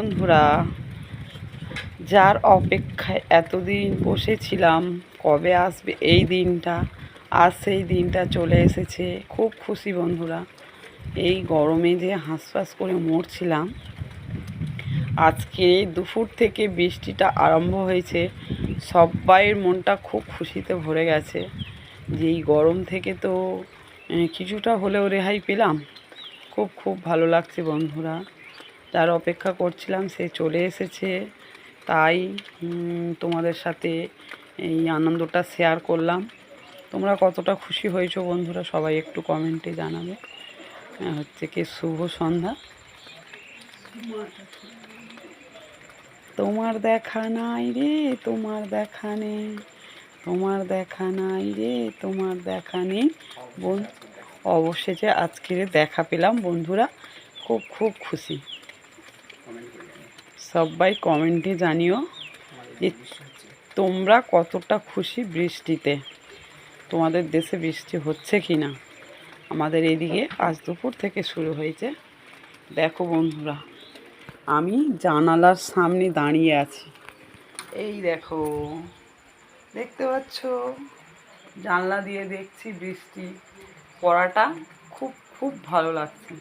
বন্ধুরা, যার অপেক্ষায় এতদিন বসেছিলাম কবে আসবে এই দিনটা, আজ সেই দিনটা চলে এসেছে। খুব খুশি বন্ধুরা। এই গরমে যে হাঁসফাঁস করে মরছিলাম, আজকে দুপুর থেকে বৃষ্টিটা আরম্ভ হয়েছে। সবাইয়ের মনটা খুব খুশিতে ভরে গেছে যে এই গরম থেকে তো কিছুটা হলেও রেহাই পেলাম। খুব খুব ভালো লাগছে বন্ধুরা। যার অপেক্ষা করছিলাম সে চলে এসেছে, তাই তোমাদের সাথে এই আনন্দটা শেয়ার করলাম। তোমরা কতটা খুশি হয়েছো বন্ধুরা সবাই একটু কমেন্টে জানাবে। হচ্ছে কি শুভ সন্ধ্যা। তোমার দেখা নাই রে, তোমার দেখা নেই, তোমার দেখা নাই রে, তোমার দেখা নেই। অবশেষে আজকে দেখা পেলাম বন্ধুরা। খুব খুব খুশি। সবাই কমেন্টে জানিও যে তোমরা কতটা খুশি বৃষ্টিতে। তোমাদের দেশে বৃষ্টি হচ্ছে কি না? আমাদের এদিকে আজ দুপুর থেকে শুরু হয়েছে। দেখো বন্ধুরা, আমি জানালার সামনে দাঁড়িয়ে আছি। এই দেখো, দেখতে পাচ্ছ? জানলা দিয়ে দেখছি বৃষ্টি পড়াটা। খুব খুব ভালো লাগছে,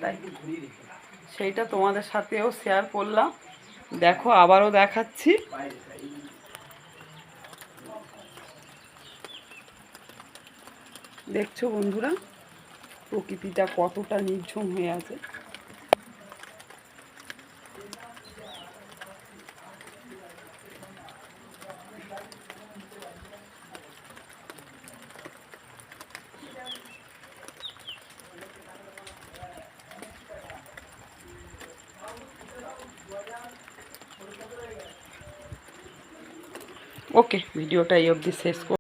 তাই সেইটা তোমাদের সাথেও শেয়ার করলাম। দেখো, আবারও দেখাচ্ছি। দেখছো বন্ধুরা, প্রকৃতিটা কতটা নির্ঝুম হয়ে আছে। ওকে, ভিডিওটা এই অবধি শেষ